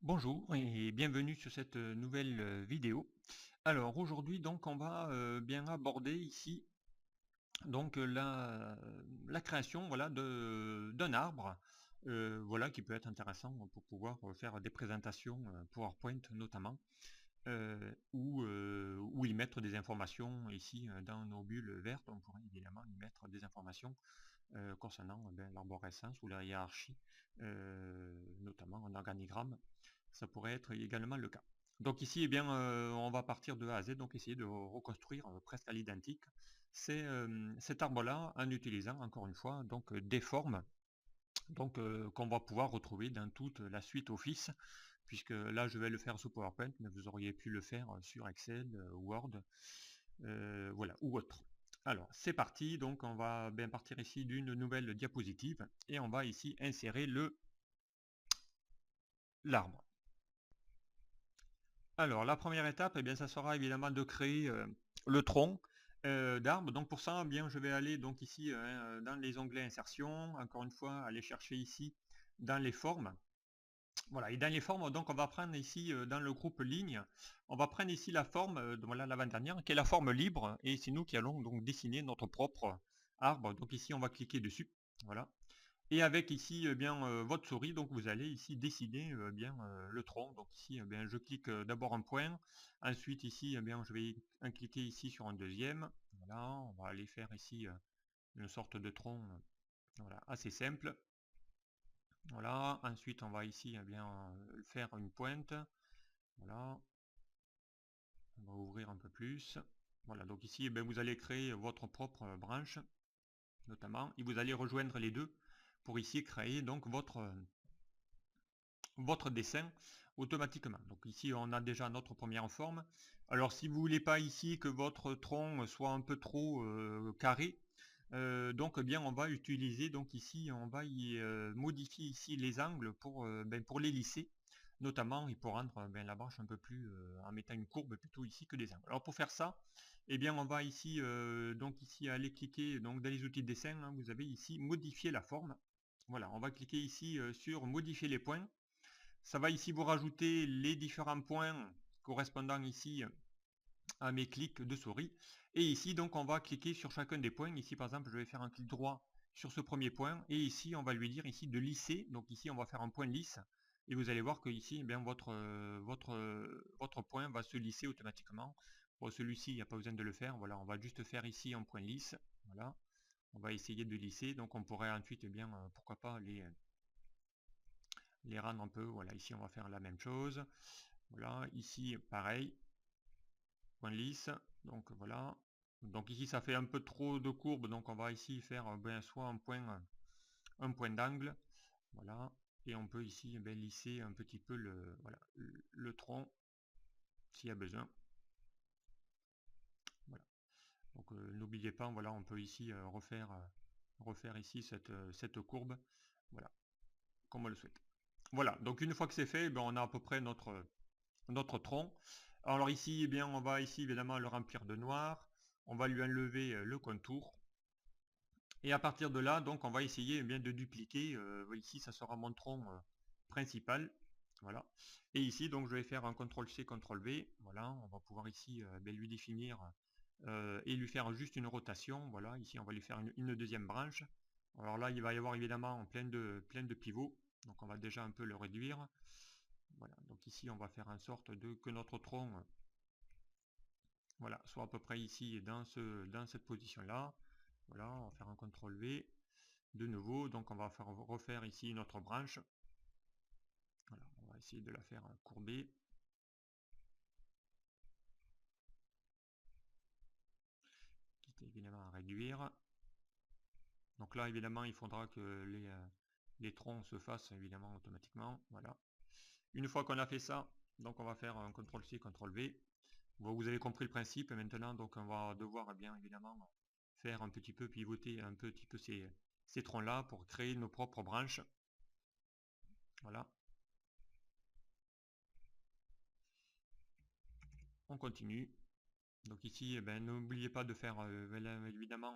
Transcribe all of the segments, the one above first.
Bonjour et bienvenue sur cette nouvelle vidéo. Alors aujourd'hui donc on va bien aborder ici donc la création voilà d'un arbre voilà qui peut être intéressant pour pouvoir faire des présentations PowerPoint notamment ou y mettre des informations ici dans nos bulles vertes. On pourrait évidemment y mettre des informations concernant l'arborescence ou la hiérarchie, notamment en organigramme. Ça pourrait être également le cas. Donc ici, eh bien, on va partir de A à Z, donc essayer de reconstruire presque à l'identique cet arbre-là en utilisant encore une fois donc des formes donc qu'on va pouvoir retrouver dans toute la suite Office, puisque là je vais le faire sous PowerPoint, mais vous auriez pu le faire sur Excel, Word, voilà, ou autre. Alors c'est parti, donc on va bien partir ici d'une nouvelle diapositive et on va ici insérer l'arbre. Alors la première étape, eh bien, ça sera évidemment de créer le tronc d'arbre. Donc pour ça, eh bien, je vais aller donc ici dans les onglets insertion, encore une fois, aller chercher ici dans les formes. Voilà, et dans les formes, donc on va prendre ici dans le groupe ligne, on va prendre ici la forme, voilà l'avant-dernière, qui est la forme libre, et c'est nous qui allons donc dessiner notre propre arbre. Donc ici on va cliquer dessus, voilà. Et avec ici bien votre souris, donc vous allez ici dessiner bien le tronc. Donc ici bien je clique d'abord un point, ensuite ici bien je vais cliquer ici sur un deuxième. Voilà, on va aller faire ici une sorte de tronc voilà, assez simple. Voilà, ensuite on va ici bien faire une pointe. Voilà, on va ouvrir un peu plus. Voilà, donc ici bien, vous allez créer votre propre branche, notamment, et vous allez rejoindre les deux pour ici créer donc votre dessin automatiquement. Donc ici on a déjà notre première forme. Alors si vous voulez pas ici que votre tronc soit un peu trop carré, donc bien on va utiliser donc ici on va y modifier ici les angles pour les lisser, notamment et pour rendre la branche un peu plus en mettant une courbe plutôt ici que des angles. Alors pour faire ça, eh bien on va ici donc ici aller cliquer donc dans les outils de dessin, hein, vous avez ici modifier la forme. Voilà, on va cliquer ici sur modifier les points. Ça va ici vous rajouter les différents points correspondant ici à mes clics de souris. Et ici, donc, on va cliquer sur chacun des points. Ici, par exemple, je vais faire un clic droit sur ce premier point. Et ici, on va lui dire ici de lisser. Donc ici, on va faire un point lisse. Et vous allez voir que ici, eh bien, votre point va se lisser automatiquement. Bon, celui-ci, il n'y a pas besoin de le faire. Voilà, on va juste faire ici un point lisse. Voilà. On va essayer de lisser. Donc on pourrait ensuite, eh bien, pourquoi pas les rendre un peu. Voilà, ici on va faire la même chose. Voilà, ici pareil, point lisse. Donc voilà. Donc ici ça fait un peu trop de courbe, donc on va ici faire soit un point d'angle. Voilà. Et on peut ici lisser un petit peu voilà, le tronc s'il y a besoin. Voilà. Donc n'oubliez pas, voilà, on peut ici refaire ici cette courbe. Voilà, comme on le souhaite. Voilà, donc une fois que c'est fait, on a à peu près notre tronc. Alors ici, eh bien, on va ici évidemment le remplir de noir. On va lui enlever le contour. Et à partir de là, donc, on va essayer bien de dupliquer. Ici, ça sera mon tronc principal. Voilà. Et ici, donc, je vais faire un CTRL-C, CTRL-V. Voilà, on va pouvoir ici lui définir et lui faire juste une rotation. Voilà, ici, on va lui faire une deuxième branche. Alors là, il va y avoir évidemment plein de pivots. Donc, on va déjà un peu le réduire. Voilà, donc ici, on va faire en sorte que notre tronc voilà, soit à peu près ici dans cette position-là. Voilà, on va faire un CTRL-V de nouveau. Donc, on va refaire ici notre branche. Voilà, on va essayer de la faire courbée. Quitte évidemment à réduire. Donc là, évidemment, il faudra que les troncs se fassent évidemment automatiquement. Voilà. Une fois qu'on a fait ça, donc on va faire un CTRL-C, CTRL-V. Vous avez compris le principe maintenant, donc on va devoir bien évidemment faire un petit peu pivoter un petit peu ces troncs là pour créer nos propres branches. Voilà, on continue. Donc ici, n'oubliez pas de faire évidemment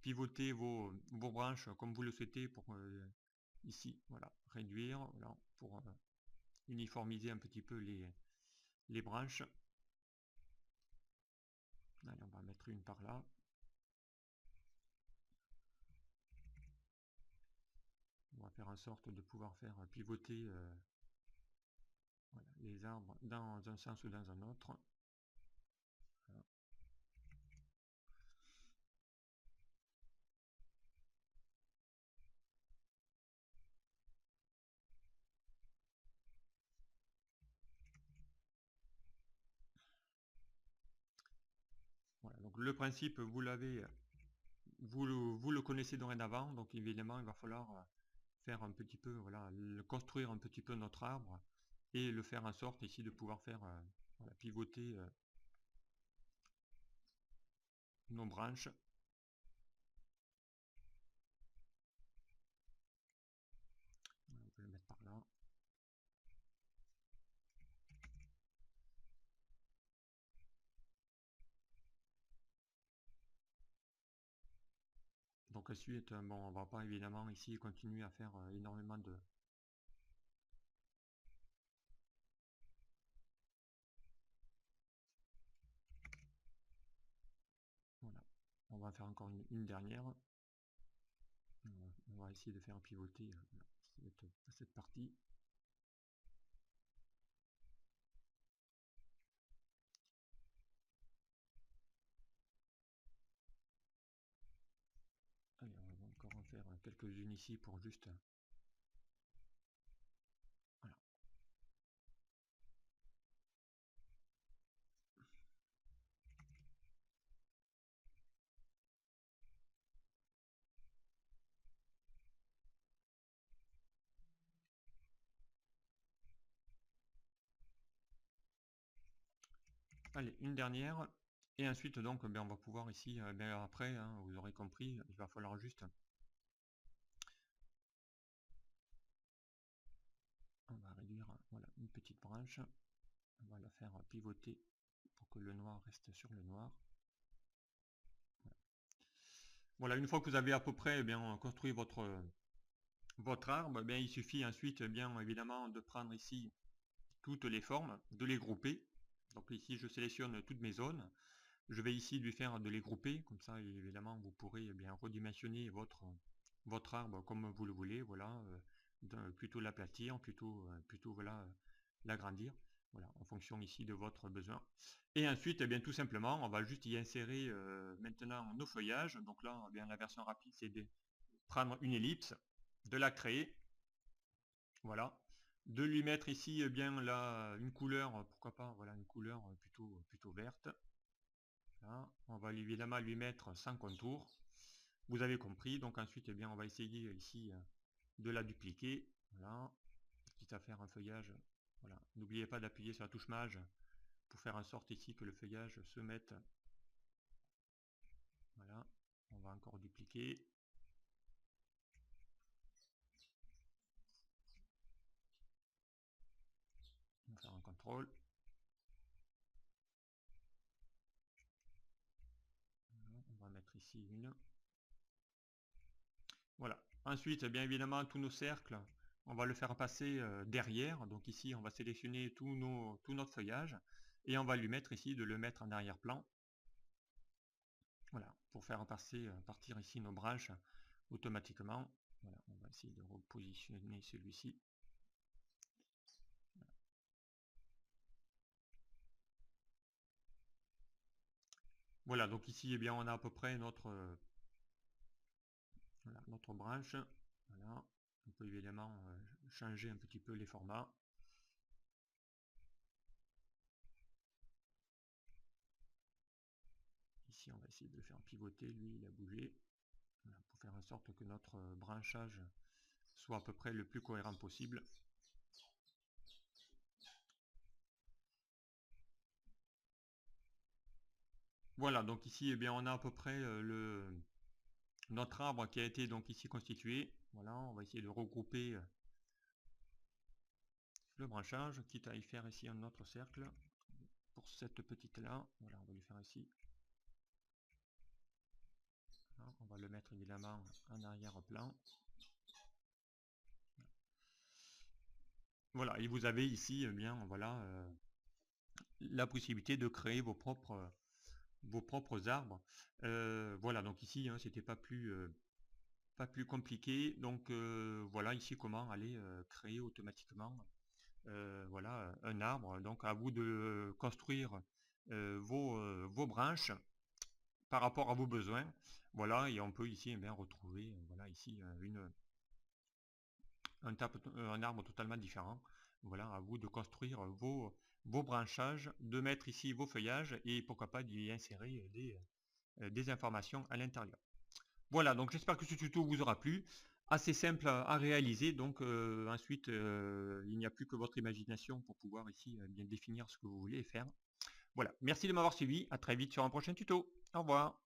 pivoter vos branches comme vous le souhaitez pour ici, voilà, réduire, voilà, pour uniformiser un petit peu les branches. Allez, on va mettre une par là. On va faire en sorte de pouvoir faire pivoter voilà, les arbres dans un sens ou dans un autre. Voilà. Voilà, donc le principe, vous l'avez, vous le connaissez dorénavant, donc évidemment il va falloir faire un petit peu, voilà, construire un petit peu notre arbre et le faire en sorte ici de pouvoir faire voilà, pivoter nos branches. On peut le mettre par là. Donc ensuite, bon, on va pas évidemment ici continuer à faire énormément de... Voilà, on va faire encore une dernière. On va essayer de faire pivoter cette partie. Allez, on va encore en faire quelques-unes ici pour juste... Voilà. Allez, une dernière. Et ensuite, donc, ben, on va pouvoir ici, ben, après, hein, vous aurez compris, il va falloir juste... On va réduire, voilà, une petite branche. On va la faire pivoter pour que le noir reste sur le noir. Voilà, une fois que vous avez à peu près bien construit votre arbre, bien, il suffit ensuite bien évidemment de prendre ici toutes les formes, de les grouper. Donc ici je sélectionne toutes mes zones. Je vais ici lui faire de les grouper, comme ça évidemment vous pourrez bien redimensionner votre arbre comme vous le voulez, voilà, plutôt l'aplatir, plutôt voilà, l'agrandir, voilà, en fonction ici de votre besoin. Et ensuite, eh bien, tout simplement, on va juste y insérer maintenant nos feuillages. Donc là, eh bien, la version rapide, c'est de prendre une ellipse, de la créer, voilà, de lui mettre ici eh bien là une couleur, pourquoi pas, voilà, une couleur plutôt verte. Là, on va évidemment lui mettre sans contour. Vous avez compris. Donc ensuite, eh bien, on va essayer ici de la dupliquer. Voilà, quitte à faire un feuillage. Voilà, n'oubliez pas d'appuyer sur la touche mage pour faire en sorte ici que le feuillage se mette. Voilà, on va encore dupliquer. On va faire un contrôle. Voilà, on va mettre ici une. Voilà. Ensuite, bien évidemment, tous nos cercles, on va le faire passer derrière. Donc ici, on va sélectionner tout notre feuillage et on va lui mettre ici de le mettre en arrière-plan. Voilà, pour faire partir ici nos branches automatiquement. Voilà, on va essayer de repositionner celui-ci. Voilà, donc ici, eh bien, on a à peu près voilà, notre branche. Voilà, on peut évidemment changer un petit peu les formats. Ici, on va essayer de le faire pivoter. Lui, il a bougé. Voilà, pour faire en sorte que notre branchage soit à peu près le plus cohérent possible. Voilà, donc ici, eh bien, on a à peu près notre arbre qui a été donc ici constitué. Voilà, on va essayer de regrouper le branchage, quitte à y faire ici un autre cercle. Pour cette petite là, voilà, on va lui faire ici. Voilà, on va le mettre évidemment en arrière-plan. Voilà, et vous avez ici, eh bien, voilà, la possibilité de créer vos propres arbres. Voilà, donc ici, hein, c'était pas plus compliqué. Donc voilà ici comment aller créer automatiquement voilà, un arbre. Donc à vous de construire vos branches par rapport à vos besoins. Voilà, et on peut ici eh bien, retrouver voilà, ici un arbre totalement différent. Voilà, à vous de construire vos branchages, de mettre ici vos feuillages et pourquoi pas d'y insérer des informations à l'intérieur. Voilà, donc j'espère que ce tuto vous aura plu. Assez simple à réaliser, donc ensuite il n'y a plus que votre imagination pour pouvoir ici bien définir ce que vous voulez faire. Voilà, merci de m'avoir suivi, à très vite sur un prochain tuto. Au revoir.